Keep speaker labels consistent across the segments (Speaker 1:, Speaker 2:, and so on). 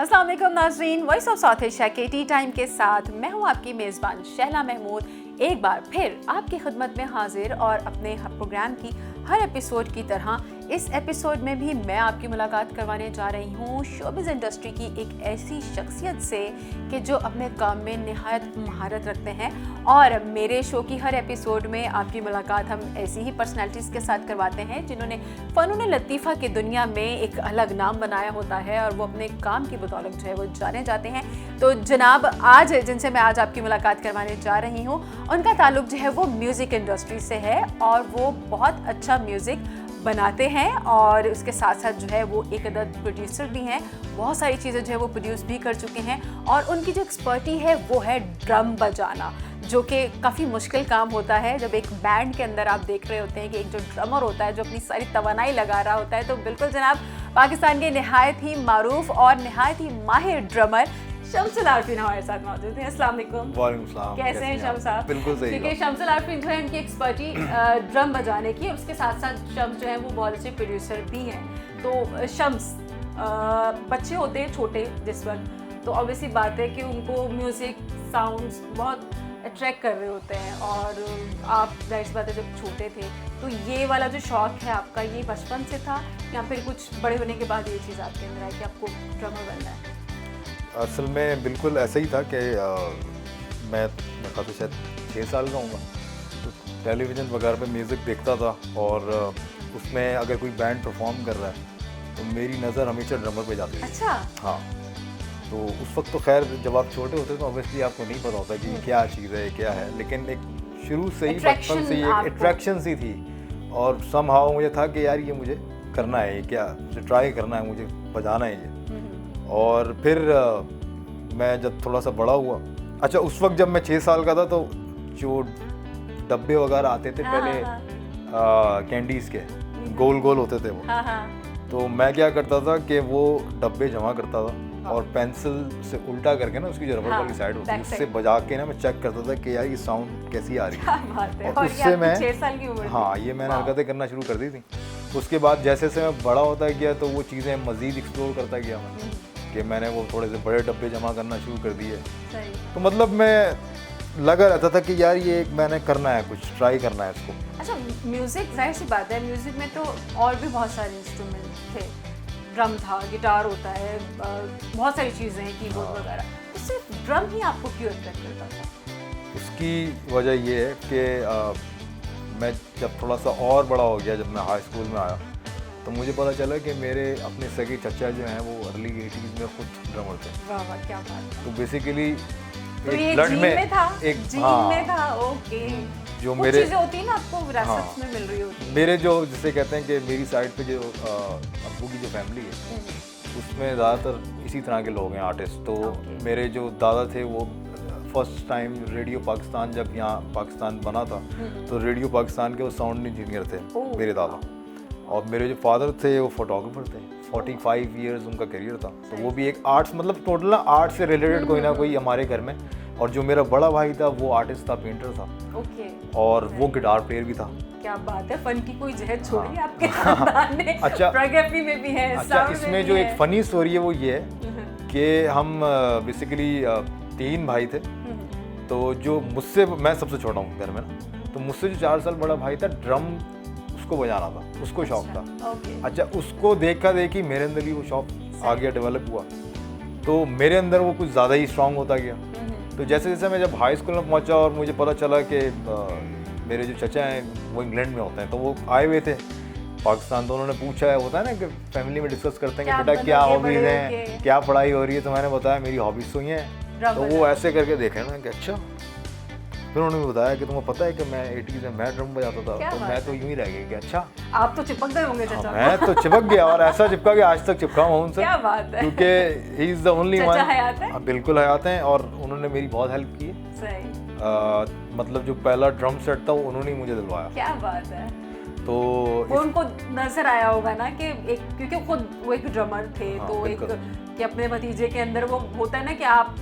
Speaker 1: अस्सलाम वालेकुम नाज़रीन, वॉइस ऑफ साउथ एशिया के टी टाइम के साथ मैं हूं आपकी मेज़बान शहला महमूद। एक बार फिर आपकी खिदमत में हाजिर और अपने प्रोग्राम की हर एपिसोड की तरह इस एपिसोड में भी मैं आपकी मुलाकात करवाने जा रही हूँ शोबिज़ इंडस्ट्री की एक ऐसी शख्सियत से कि जो अपने काम में निहायत महारत रखते हैं। और मेरे शो की हर एपिसोड में आपकी मुलाकात हम ऐसी ही पर्सनैलिटीज़ के साथ करवाते हैं जिन्होंने फ़नून लतीफ़ा की दुनिया में एक अलग नाम बनाया होता है और वो अपने काम की बदौलत जो है वो जाने जाते हैं। तो जनाब आज जिनसे मैं आज आपकी मुलाकात करवाने जा रही हूँ उनका ताल्लुक जो है वो म्यूज़िक इंडस्ट्री से है और वो बहुत अच्छा म्यूज़िक बनाते हैं और उसके साथ साथ जो है वो एक अदद प्रोड्यूसर भी हैं। बहुत सारी चीज़ें जो है वो प्रोड्यूस भी कर चुके हैं और उनकी जो एक्सपर्टी है वो है ड्रम बजाना, जो कि काफ़ी मुश्किल काम होता है। जब एक बैंड के अंदर आप देख रहे होते हैं कि एक जो ड्रमर होता है जो अपनी सारी तवानाई लगा रहा होता है, तो बिल्कुल जनाब पाकिस्तान के नहायत ही मारूफ और नहायत ही माहिर ड्रमर शम्सुल आरफीन हमारे साथ मौजूद हैं। अस्सलाम वालेकुम।
Speaker 2: वालेकुम सलाम।
Speaker 1: कैसे हैं शम्स साहब?
Speaker 2: बिल्कुल सही।
Speaker 1: क्योंकि शम्सुल आरफीन जो है उनकी एक्सपर्टी ड्रम बजाने की, उसके साथ साथ शम्स जो है वो बहुत अच्छे प्रोड्यूसर भी हैं। तो शम्स बच्चे होते हैं छोटे जिस वक्त, तो ऑब्वियसली बात है कि उनको म्यूज़िक साउंड्स बहुत अट्रैक्ट कर रहे होते हैं और आप जाहिर सी बात है जब छोटे थे तो ये वाला जो शौक़ है आपका ये बचपन से था या फिर कुछ बड़े होने के बाद ये चीज़ आपके अंदर आई कि आपको ड्रमर बनना है?
Speaker 2: असल में बिल्कुल ऐसा ही था कि मैं तो शायद 6 साल का हूँगा, तो टेलीविज़न वगैरह पे म्यूज़िक देखता था और उसमें अगर कोई बैंड परफॉर्म कर रहा है तो मेरी नज़र हमेशा ड्रमर पे जाती थी।
Speaker 1: अच्छा।
Speaker 2: हाँ, तो उस वक्त तो खैर जब आप छोटे होते तो ऑब्वियसली आपको नहीं पता होता कि क्या चीज़ है क्या है, लेकिन एक शुरू से ही बचपन से ही एक अट्रैक्शन सी थी और समहाउ मुझे था कि यार ये मुझे करना है, ये क्या ट्राई करना है, मुझे बजाना है ये। और फिर मैं जब थोड़ा सा बड़ा हुआ, अच्छा उस वक्त जब मैं 6 साल का था तो जो डब्बे वगैरह आते थे पहले कैंडीज़ के गोल गोल होते थे वो, तो मैं क्या करता था कि वो डब्बे जमा करता था और पेंसिल से उल्टा करके ना उसकी जो रबड़ वाली साइड होती है उससे बजा के ना मैं चेक करता था कि यार ये साउंड कैसी आ रही है। और उससे मैं
Speaker 1: 6 साल की उम्र,
Speaker 2: हाँ ये मैंने हरकतें करना शुरू कर दी थी। उसके बाद जैसे जैसे मैं बड़ा होता गया तो वो चीज़ें मज़ीद एक्सप्लोर करता गया मैं कि मैंने वो थोड़े से बड़े डब्बे जमा करना शुरू कर दिए। तो मतलब मैं लगा रहता था कि यार ये मैंने करना है, कुछ ट्राई करना है इसको।
Speaker 1: अच्छा, म्यूज़िक जाहिर सी बात है म्यूज़िक में तो और भी बहुत सारे इंस्ट्रूमेंट थे, ड्रम था, गिटार होता है, बहुत सारी चीज़ें हैं, कीबोर्ड वगैरह, तो सिर्फ ड्रम ही आपको क्यों अट्रैक्ट करता था?
Speaker 2: उसकी वजह ये है कि मैं जब थोड़ा सा और बड़ा हो गया, जब मैं हाई स्कूल में आया तो मुझे पता चला कि मेरे अपने सगे चचा जो हैं वो अर्ली 80s में खुद ड्रमर थे।
Speaker 1: वाह वाह, क्या बात है।
Speaker 2: तो बेसिकली
Speaker 1: तो
Speaker 2: एक
Speaker 1: ये
Speaker 2: ब्लड
Speaker 1: जीन में था,
Speaker 2: एक
Speaker 1: जीन
Speaker 2: हाँ,
Speaker 1: में था। ओके,
Speaker 2: जो
Speaker 1: वो
Speaker 2: मेरे
Speaker 1: चीज़ें होती है ना आपको विरासत
Speaker 2: हाँ,
Speaker 1: में मिल रही होती है।
Speaker 2: मेरे जो जिसे कहते हैं कि मेरी साइड पे जो अब्बू की जो फैमिली है उसमें ज़्यादातर इसी तरह के लोग हैं आर्टिस्ट। तो मेरे जो दादा थे वो फर्स्ट टाइम रेडियो पाकिस्तान, जब यहाँ पाकिस्तान बना था तो रेडियो पाकिस्तान के वो साउंड इंजीनियर थे मेरे दादा, और मेरे जो फादर थे वो फोटोग्राफर थे। 45 इयर्स उनका करियर था, तो वो भी एक आर्ट्स, मतलब टोटल ना आर्ट से रिलेटेड कोई ना कोई हमारे घर में। और जो मेरा बड़ा भाई था वो आर्टिस्ट था, पेंटर था।
Speaker 1: ओके।
Speaker 2: और वो गिटार प्लेयर भी था।
Speaker 1: क्या बात है, फन की कोई जहर छोड़ी आपके खानदान ने।
Speaker 2: अच्छा,
Speaker 1: फोटोग्राफी में भी है,
Speaker 2: अच्छा इसमें जो एक फ़नी स्टोरी है वो ये है कि हम बेसिकली 3 भाई थे, तो जो मुझसे, मैं सबसे छोटा हूँ घर में ना, तो मुझसे जो 4 साल बड़ा भाई था ड्रम उसको बजाना था, उसको शौक था। अच्छा, उसको देखा देखी मेरे अंदर भी वो शौक आ गया, डेवलप हुआ, तो मेरे अंदर वो कुछ ज़्यादा ही स्ट्रांग होता गया। तो जैसे जैसे मैं जब हाई स्कूल में पहुंचा और मुझे पता चला कि मेरे जो चचा हैं वो इंग्लैंड में होते हैं, तो वो आए हुए थे पाकिस्तान, तो उन्होंने पूछा है, होता है ना कि फैमिली में डिस्कस करते हैं कि बेटा क्या हॉबीज़ हैं, क्या पढ़ाई हो रही है, तो मैंने बताया मेरी हॉबीज़ तो ये हैं। तो वो ऐसे करके देखे ना कि अच्छा, फिर उन्होंने बताया कि तुम्हें पता है कि मैं 80s में मैं ड्रम बजाता था, तो मैं तो यूं ही रह गया कि अच्छा
Speaker 1: आप तो चिपक गए होंगे चचा।
Speaker 2: मैं तो चिपक गया, और ऐसा चिपका कि आज तक चिपका हूं उनसे।
Speaker 1: क्या बात है।
Speaker 2: क्योंकि he is the only one.
Speaker 1: चचा हयात है?
Speaker 2: बिल्कुल हयात हैं, और उन्होंने मेरी बहुत हेल्प की है।
Speaker 1: सही।
Speaker 2: मतलब जो पहला ड्रम सेट था वो उन्होंने ही मुझे दिलवाया।
Speaker 1: क्या बात है।
Speaker 2: तो
Speaker 1: उनको नजर आया होगा ना कि एक, क्योंकि खुद वो एक ड्रमर थे,
Speaker 2: हाँ,
Speaker 1: तो एक कि अपने भतीजे के अंदर वो होता है ना कि आप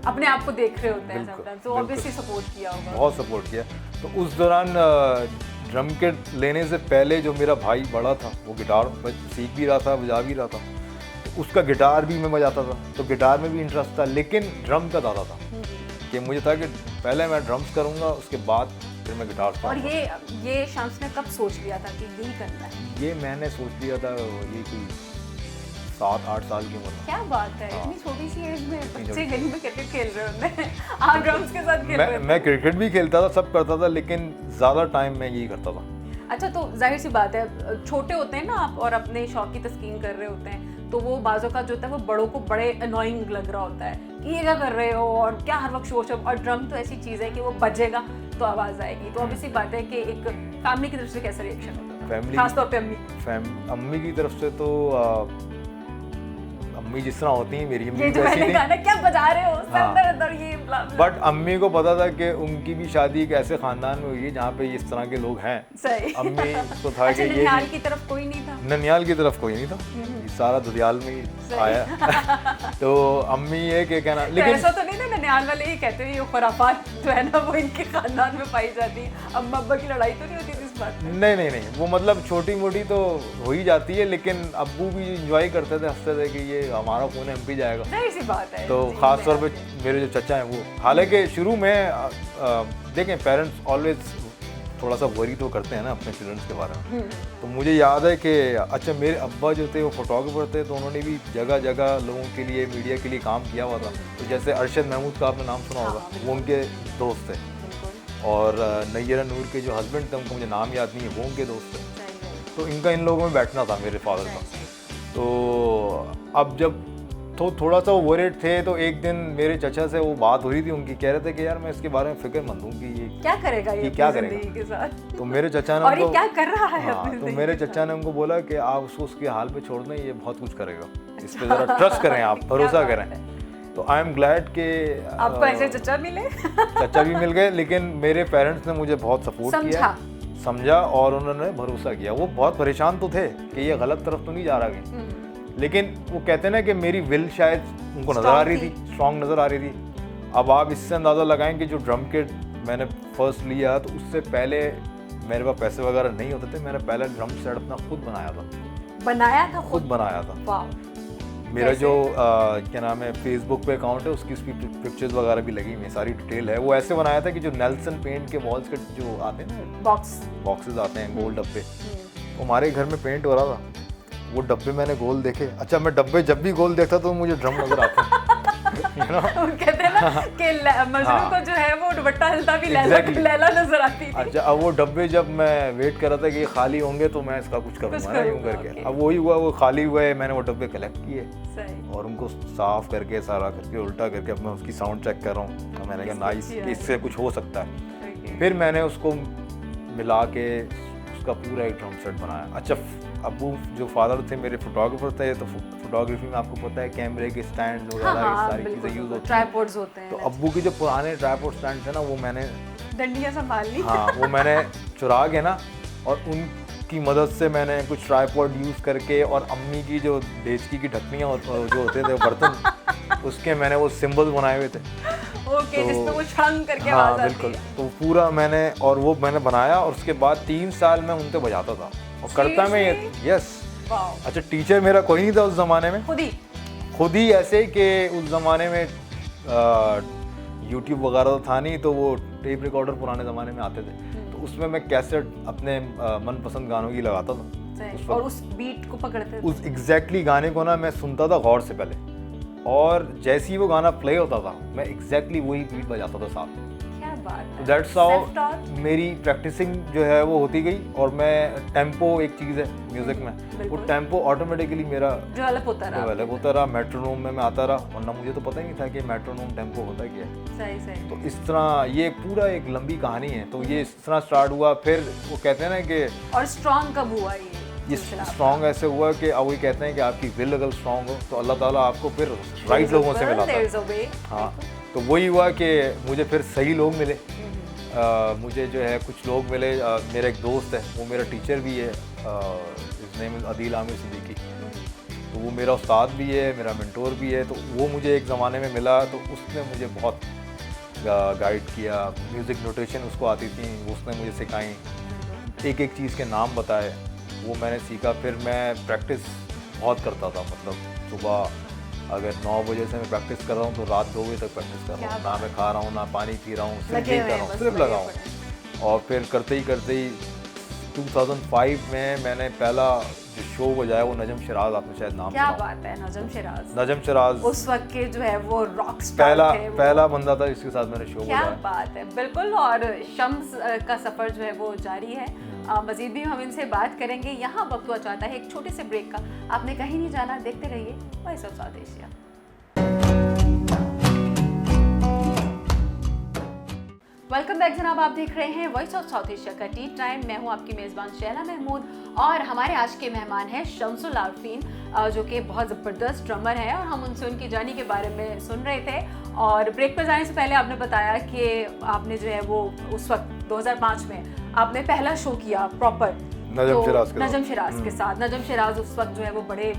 Speaker 1: अपने आप को देख रहे होते हैं समटाइम्स, तो ऑब्वियसली सपोर्ट किया होगा,
Speaker 2: बहुत सपोर्ट किया। तो उस दौरान ड्रम किट लेने से पहले जो मेरा भाई बड़ा था वो गिटार सीख भी रहा था, बजा भी रहा था, तो उसका गिटार भी मैं बजाता था, तो गिटार में भी इंटरेस्ट था, लेकिन ड्रम का ज़्यादा था कि मुझे था कि पहले मैं ड्रम्स करूँगा, उसके बाद फिर मैं गिटार।
Speaker 1: और ये शम्स ने कब सोच लिया था कि यही करना है?
Speaker 2: ये मैंने सोच लिया था ये कोई 7-8 साल की उम्र में।
Speaker 1: क्या बात है,
Speaker 2: हाँ।
Speaker 1: इतनी छोटी सी एज में बच्चे गली में क्रिकेट खेल रहे होते हैं, आप ड्रम्स के साथ खेल रहे थे।
Speaker 2: मैं क्रिकेट भी खेलता था, सब करता था, लेकिन ज़्यादा टाइम मैं यही करता था।
Speaker 1: अच्छा, तो जाहिर सी बात है, छोटे होते हैं ना आप और अपने शौक की तस्कीन कर रहे होते हैं, तो वो बाजों का जो होता है वो बड़ों को बड़े अनोइंग लग रहा होता है कि ये क्या कर रहे हो और क्या हर वक्त शोर शोर। और ड्रम तो ऐसी चीज़ है कि वो बजेगा तो आवाज़ आएगी, तो ऑब्वियसली बात है कि एक फैमिली की तरफ से कैसा रिएक्शन होता है?
Speaker 2: फैमिली,
Speaker 1: खासतौर पे
Speaker 2: अम्मी की तरफ से तो अम्मी जिस तरह होती हैं, मेरी
Speaker 1: ये
Speaker 2: अम्मी
Speaker 1: जो मैंने गाना क्या बजा रहे हो
Speaker 2: हाँ।
Speaker 1: अंदर अंदर ये
Speaker 2: बट अम्मी को पता था कि उनकी भी शादी एक ऐसे खानदान में हुई है जहाँ पे इस तरह के लोग हैं।
Speaker 1: सही।
Speaker 2: अम्मी को था
Speaker 1: अच्छा,
Speaker 2: कि ये
Speaker 1: ननिहाल की तरफ कोई नहीं था?
Speaker 2: ननियाल की तरफ कोई नहीं था, ये सारा दुधियाल में ही आया। तो अम्मी ये कि कहना, लेकिन
Speaker 1: ऐसा तो नहीं ना, ननिहाल वाले ये कहते हैं ये खुराफात जो है ना वो इनके खानदान में पाई जाती है, अम्मा अब्बा की लड़ाई तो नहीं होती थी इस बात में?
Speaker 2: नहीं, वो मतलब छोटी मोटी तो हो ही जाती है, लेकिन अब्बू भी इंजॉय करते थे, हंसते थे कि ये हमारा खून है, MP जाएगा।
Speaker 1: जाहिर सी बात है।
Speaker 2: तो खास तौर पे मेरे जो चचा हैं वो, हालांकि शुरू में देखें पेरेंट्स ऑलवेज थोड़ा सा वरी तो करते हैं ना अपने चिल्ड्रंस के बारे में। तो मुझे याद है कि अच्छा मेरे अब्बा जो थे वो फोटोग्राफर थे, तो उन्होंने भी जगह जगह लोगों के लिए, मीडिया के लिए काम किया हुआ था। तो जैसे अरशद महमूद का आपने नाम सुना होगा, वो उनके दोस्त थे, और नैयरा नूर के जो हस्बैंड थे उनको मुझे नाम याद नहीं है, वो उनके दोस्त थे। तो इनका इन लोगों में बैठना था मेरे फादर का। तो अब जब तो थोड़ा सा वो वरीड थे, तो एक दिन मेरे चचा से वो बात हो रही थी उनकी, कह रहे थे कि यार मैं इसके बारे में फिक्रमंद हूँ कि ये
Speaker 1: क्या करेगा, ये
Speaker 2: क्या
Speaker 1: जिंदगी के साथ।
Speaker 2: तो मेरे चचा ने
Speaker 1: और ये क्या कर रहा है
Speaker 2: हाँ,
Speaker 1: अपनी
Speaker 2: तो
Speaker 1: जिंदगी
Speaker 2: मेरे
Speaker 1: के
Speaker 2: चचा ने उनको बोला कि आप उसके हाल पे छोड़ दें, ये बहुत कुछ करेगा, इस पे जरा ट्रस्ट करें, आप भरोसा करें। तो आई एम ग्लैड कि
Speaker 1: आपको ऐसे चचा मिले।
Speaker 2: चचा भी मिल गए, लेकिन मेरे पेरेंट्स ने मुझे बहुत सपोर्ट किया, समझा, और उन्होंने भरोसा किया। वो बहुत परेशान तो थे कि ये गलत तरफ तो नहीं जा रहा है, लेकिन वो कहते हैं ना कि मेरी विल शायद उनको नज़र आ रही थी, स्ट्रॉन्ग नज़र आ रही थी। अब आप इससे अंदाज़ा लगाएं कि जो ड्रम किट मैंने फर्स्ट लिया, तो उससे पहले मेरे पास पैसे वगैरह नहीं होते थे, मैंने पहले ड्रम सेट अपना खुद बनाया था। खुद बनाया था।
Speaker 1: वाह।
Speaker 2: मेरा जो क्या नाम है फेसबुक पे अकाउंट है, उसकी पिक्चर्स वगैरह भी लगी हुई, सारी डिटेल है। वो ऐसे बनाया था कि जो नेल्सन पेंट के वॉल्स के जो आते हैं ना, बॉक्सेस आते हैं गोल डब्बे, वो हमारे घर में पेंट हो रहा था, वो डब्बे मैंने गोल देखे। अच्छा, मैं डब्बे जब भी गोल देखता तो मुझे ड्रम नजर आता
Speaker 1: कहते हैं ना कि मजनू को जो है वो दुपट्टा हिलता भी लैला नजर आती थी।
Speaker 2: अच्छा, अब वो डब्बे जब मैं वेट कर रहा था कि ये खाली होंगे तो मैं इसका कुछ करूँगा ना यूँ करके, अब वही हुआ, वो खाली हुए, मैंने वो डब्बे कलेक्ट किए और उनको साफ करके, सारा करके, उल्टा करके, अब मैं उसकी साउंड चेक कर रहा हूँ, तो मैंने कहा नाइस, इससे कुछ हो सकता है। फिर मैंने उसको मिला के उसका पूरा एक ड्रम सेट बनाया। अच्छा, अब्बू जो फादर थे मेरे फोटोग्राफर थे, तो फोटोग्राफी में आपको पता है कैमरे के स्टैंड वगैरह सारी चीज़ें यूज़ होती हैं,
Speaker 1: ट्राइपॉड्स होते हैं।
Speaker 2: तो अब्बू के जो पुराने ट्राइपॉड स्टैंड थे ना, वो मैंने
Speaker 1: डंडियाँ संभाल ली।
Speaker 2: हाँ, वो मैंने चुरा के ना, और उनकी मदद से मैंने कुछ ट्राइपॉड यूज़ करके, और अम्मी की जो देचकी की ढकनियाँ जो होते थे बर्तन, उसके मैंने वो सिंबल बनाए हुए थे।
Speaker 1: ओके, जिसमें वो छंग करके आवाज़ आती है।
Speaker 2: बिल्कुल, तो पूरा मैंने, और वो मैंने बनाया, और उसके बाद 3 साल मैं उन पे बजाता था और करता मैं ये। यस। अच्छा, टीचर मेरा कोई नहीं था उस ज़माने में, खुद ही ऐसे कि उस ज़माने में यूट्यूब वगैरह तो था नहीं, तो वो टेप रिकॉर्डर पुराने ज़माने में आते थे, तो उसमें मैं कैसेट अपने मनपसंद गानों की लगाता था,
Speaker 1: और उस बीट को पकड़ते थे।
Speaker 2: उस एग्जैक्टली गाने को ना मैं सुनता था गौर से पहले, और जैसे ही वो गाना प्ले होता था मैं एग्जैक्टली वही बीट बजाता था साथ।
Speaker 1: क्या बात है।
Speaker 2: दैट्स हाउ मेरी प्रैक्टिसिंग जो है वो होती गई। और मैं टेम्पो, एक चीज़ है म्यूजिक में, वो टेम्पो ऑटोमेटिकली मेरा
Speaker 1: डेवलप होता रहा,
Speaker 2: मेट्रोनोम में मैं आता रहा, वरना मुझे तो पता ही नहीं था कि मेट्रोनोम टेम्पो होता क्या है।
Speaker 1: सही।
Speaker 2: तो इस तरह ये पूरा एक लंबी कहानी है। तो ये इस तरह स्टार्ट हुआ, फिर वो कहते हैं ना कि,
Speaker 1: और स्ट्रॉन्ग कब हुआ
Speaker 2: ये स्ट्रॉन्ग ऐसे हुआ कि अब वही कहते हैं कि आपकी विल अगर स्ट्रॉन्ग हो तो अल्लाह ताला आपको फिर राइट लोगों से मिलाता है। हाँ, तो वही हुआ कि मुझे फिर सही लोग मिले। मुझे जो है कुछ लोग मिले। मेरा एक दोस्त है, वो मेरा टीचर भी है, इस नेम इज़ अदील आमिर सिद्दीकी, तो वो मेरा उस्ताद भी है, मेरा मेंटोर भी है। तो वो मुझे एक ज़माने में मिला, तो उसने मुझे बहुत गाइड किया। म्यूज़िक नोटेशन उसको आती थी, उसने मुझे सिखाई, एक एक चीज़ के नाम बताए, वो मैंने सीखा। फिर मैं प्रैक्टिस बहुत करता था, मतलब सुबह अगर 9 बजे से मैं प्रैक्टिस कर रहा हूँ तो रात 2 बजे तक प्रैक्टिस कर रहा हूँ, ना मैं खा रहा हूँ ना पानी पी रहा हूँ, सिर्फ यही कर रहा हूँ, सिर्फ लगा हूँ। और फिर करते ही 2005 में मैंने पहला जो शो बजाया वो नजम शिराज, आपने शायद नाम
Speaker 1: क्या
Speaker 2: सुना हो।
Speaker 1: बात है, नजम शिराज
Speaker 2: उस
Speaker 1: वक्त के जो है वो रॉक स्टार थे,
Speaker 2: पहला बंदा था जिसके साथ मैंने शो
Speaker 1: क्या
Speaker 2: बजाया।
Speaker 1: बात है, बिल्कुल। और शम्स का सफर जो है वो जारी है, मजीद भी हम इनसे बात करेंगे। यहाँ वक्त हुआ चाहता है एक छोटे से ब्रेक का, आपने कहीं नहीं जाना, देखते रहिए voice of south Asia. Welcome back जनाब, आप देख रहे हैं वॉइस ऑफ साउथ एशिया का टी टाइम। मैं हूं आपकी मेज़बान शैला महमूद और हमारे आज के मेहमान हैं शम्सुल आरफीन, जो कि बहुत ज़बरदस्त ड्रमर हैं और हम उनसे उनकी जर्नी के बारे में सुन रहे थे। और ब्रेक पर जाने से पहले आपने बताया कि आपने जो है वो उस वक्त 2005 में आपने पहला शो किया प्रॉपर नजम शिराज के साथ। नजम शिराज उस वक्त जो है वो बड़े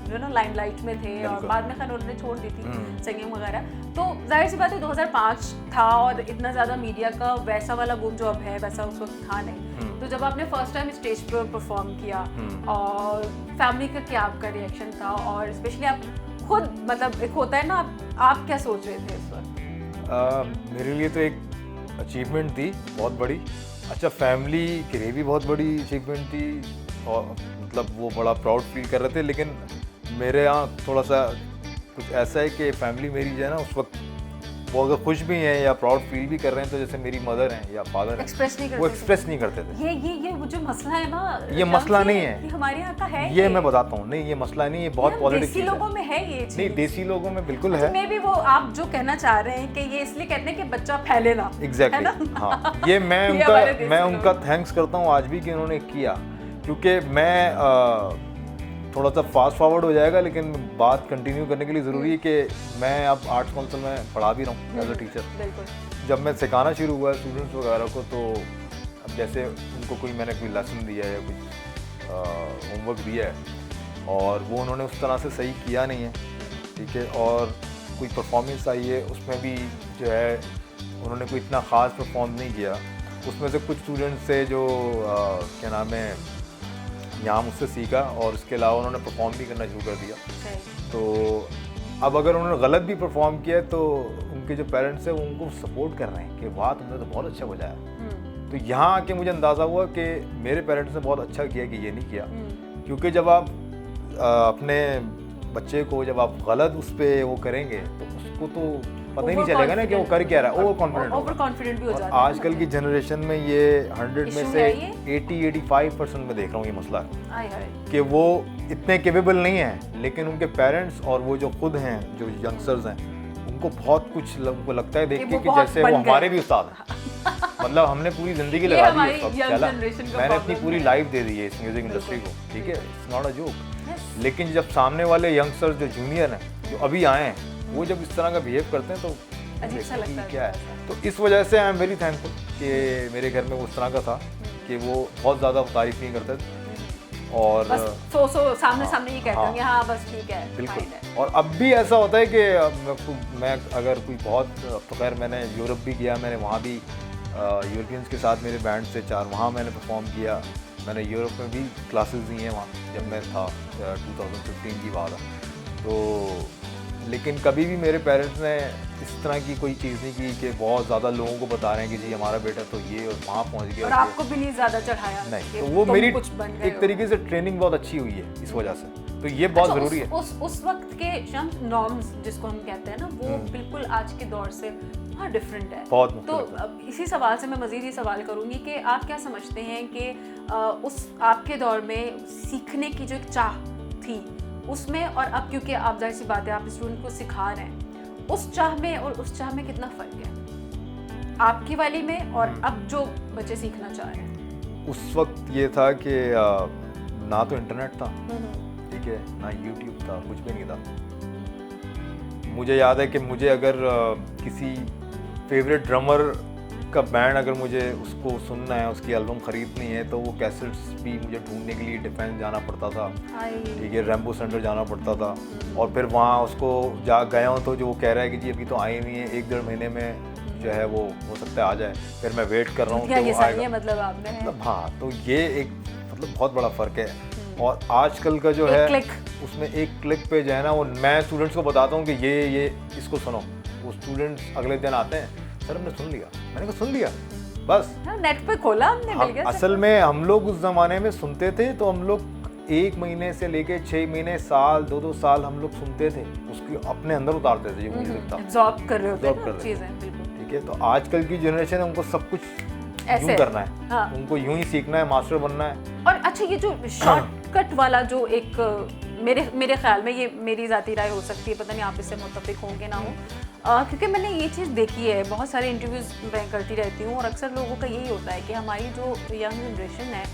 Speaker 1: लाइमलाइट में थे और बाद में खैर उन्होंने छोड़ दी थी सिंगिंग वगैरह। तो जाहिर सी बात है 2005 था और इतना ज़्यादा मीडिया का वैसा वाला बूम जो अब है वैसा उस वक्त था नहीं। तो जब आपने फर्स्ट टाइम स्टेज पर परफॉर्म किया और फैमिली का क्या आपका रिएक्शन था, और स्पेशली आप खुद, मतलब एक होता है ना, आप क्या सोच रहे थे उस वक्त?
Speaker 2: मेरे लिए तो एक अचीवमेंट थी बहुत बड़ी। अच्छा, फैमिली के लिए भी बहुत बड़ी अचीवमेंट थी और मतलब वो बड़ा प्राउड फील कर रहे थे। लेकिन मेरे यहाँ थोड़ा सा कुछ ऐसा है कि फैमिली मेरी जो है ना उस वक्त वो अगर खुश भी हैं या प्राउड फील भी कर रहे हैं तो जैसे मेरी मदर हैं या फादर हैं वो एक्सप्रेस नहीं करते थे।
Speaker 1: ये जो मसला है ना,
Speaker 2: ये मसला नहीं है,
Speaker 1: ये हमारे यहाँ का है।
Speaker 2: ये मैं बताता हूँ, नहीं ये मसला नहीं है, बहुत पॉजिटिव
Speaker 1: देसी लोगों में है ये चीज़।
Speaker 2: नहीं, देसी लोगों में बिल्कुल है।
Speaker 1: मैं भी वो आप जो कहना चाह रहे हैं कि ये इसलिए कहते हैं कि बच्चा फैले ना।
Speaker 2: एग्जैक्टली हाँ, ये मैं उनका थैंक्स करता हूँ आज भी कि उन्होंने किया, क्योंकि मैं थोड़ा सा फास्ट फॉरवर्ड हो जाएगा लेकिन बात कंटिन्यू करने के लिए ज़रूरी है कि मैं अब आर्ट्स काउंसिल में पढ़ा भी रहा हूँ एज अ टीचर। जब मैं सिखाना शुरू हुआ स्टूडेंट्स वगैरह को, तो अब जैसे उनको मैंने कोई लेसन दिया है या कुछ होमवर्क दिया है और वो उन्होंने उस तरह से सही किया नहीं है, ठीक है, और कोई परफॉर्मेंस आई है उसमें भी जो है उन्होंने कोई इतना ख़ास परफॉर्म नहीं किया। उसमें से कुछ स्टूडेंट्स थे जो क्या नाम है यहाँ मुझसे सीखा और उसके अलावा उन्होंने परफॉर्म भी करना शुरू कर दिया। तो अब अगर उन्होंने गलत भी परफॉर्म किया तो उनके जो पेरेंट्स हैं वो उनको सपोर्ट कर रहे हैं कि वाह तुमने तो बहुत अच्छा बजाया। तो यहाँ आके मुझे अंदाज़ा हुआ कि मेरे पेरेंट्स ने बहुत अच्छा किया कि ये नहीं किया, क्योंकि जब आप अपने बच्चे को जब आप गलत उस पर वो करेंगे तो उसको तो पता ही नहीं चलेगा ना कि वो कर क्या रहा है, ओवर कॉन्फिडेंट भी हो जाता है। आजकल की जनरेशन में ये 100 में से 80-85% में देख रहा हूँ ये मसला कि वो इतने केपेबल नहीं है, लेकिन उनके पेरेंट्स और वो जो खुद हैं जो यंगस्टर्स हैं उनको बहुत कुछ उनको लगता है देख के कि जैसे वो हमारे भी उस्ताद हैं। मतलब हमने पूरी ज़िंदगी लगा दी है, मैंने अपनी पूरी लाइफ दे दी है इस म्यूज़िक इंडस्ट्री को, ठीक है, इट्स नॉट अ जोक। लेकिन जब सामने वाले यंगस्टर्स जो जूनियर हैं जो अभी आए हैं वो जब इस तरह का बिहेव करते हैं तो
Speaker 1: अजीब सा लगता है।
Speaker 2: क्या है, तो इस वजह से आई एम वेरी थैंकफुल कि मेरे घर में उस तरह का था कि वो बहुत ज़्यादा तारीफ नहीं करते थे और
Speaker 1: बस सामने ही कहते हैं हाँ बस ठीक है,
Speaker 2: बिल्कुल। और अब भी ऐसा होता है कि मैं अगर कोई बहुत, तो खैर मैंने यूरोप भी किया, मैंने वहाँ भी यूरोपियंस के साथ मेरे बैंड से 4 वहाँ मैंने परफॉर्म किया। मैंने यूरोप में भी क्लासेस दी हैं वहाँ जब मैं था 2015 की बात है। तो लेकिन कभी भी मेरे पेरेंट्स ने इस तरह की कोई चीज़ नहीं की कि बहुत ज़्यादा लोगों को बता रहे हैं कि जी हमारा बेटा तो ये और वहाँ पहुँच गया
Speaker 1: और आपको भी नहीं ज़्यादा चढ़ाया।
Speaker 2: नहीं, तो वो मेरी एक तरीके से ट्रेनिंग बहुत अच्छी हुई है इस वजह से, तो ये बहुत ज़रूरी है।
Speaker 1: उस वक्त के शम्स नॉर्म्स जिसको हम कहते हैं ना वो बिल्कुल आज के दौर से बहुत डिफरेंट है।
Speaker 2: तो
Speaker 1: इसी सवाल से मैं मज़ीद ये सवाल करूँगी कि आप क्या समझते हैं कि उस आपके दौर में सीखने की जो एक चाह थी उसमें और अब, क्योंकि आप जाहिर सी बात है आप स्टूडेंट को सिखा रहे हैं, उस चाह में और उस चाह में कितना फ़र्क है आपकी वाली में और अब जो बच्चे सीखना चाह रहे हैं?
Speaker 2: उस वक्त ये था कि ना तो इंटरनेट था, ठीक है, ना यूट्यूब था, कुछ भी नहीं था। मुझे याद है कि मुझे अगर किसी फेवरेट ड्रमर का बैंड अगर मुझे उसको सुनना है, उसकी एल्बम ख़रीदनी है, तो वो कैसेट्स भी मुझे ढूंढने के लिए डिफेंस जाना पड़ता था, ठीक है, रैम्बो सेंटर जाना पड़ता था और फिर वहाँ उसको जा गया हूँ तो जो वो कह रहा है कि जी अभी तो आई नहीं है, 1-1.5 महीने में जो है वो हो सकता है आ जाए, फिर मैं वेट कर रहा हूँ तो
Speaker 1: आएगा। मतलब आपने
Speaker 2: मतलब हाँ, तो ये एक मतलब बहुत बड़ा फ़र्क है। और आजकल का जो
Speaker 1: एक
Speaker 2: है
Speaker 1: क्लिक।
Speaker 2: उसमें एक क्लिक पे जो है ना, वो मैं स्टूडेंट्स को बताता हूँ कि ये इसको सुनो, वो स्टूडेंट्स अगले दिन आते हैं, सर हमने सुन लिया। मैंने कहा सुन लिया बस,
Speaker 1: नेट पे खोला हमने, मिल गया।
Speaker 2: असल में हम लोग उस जमाने में सुनते थे तो हम लोग 1 महीने से लेके 6 महीने, साल, 2 साल हम लोग सुनते थे, उसकी अपने अंदर उतारते थे, ये म्यूजिक था,
Speaker 1: एब्जॉर्ब कर रहे होते
Speaker 2: Absorb
Speaker 1: हैं
Speaker 2: कर रहे
Speaker 1: चीजें, बिल्कुल।
Speaker 2: ठीक है। तो आजकल की जनरेशन है, उनको सब कुछ
Speaker 1: ऐसे
Speaker 2: यूं करना है,
Speaker 1: हाँ।
Speaker 2: उनको यूं ही सीखना है, मास्टर बनना है।
Speaker 1: और अच्छा, ये जो शॉर्टकट वाला जो एक मेरे ख्याल में, ये मेरी ज़ाती राय हो सकती है, पता नहीं आप इससे मुत्तफिक होंगे ना हो, क्योंकि मैंने ये चीज़ देखी है, बहुत सारे इंटरव्यूज़ मैं करती रहती हूँ, और अक्सर लोगों का यही होता है कि हमारी जो यंग जनरेशन है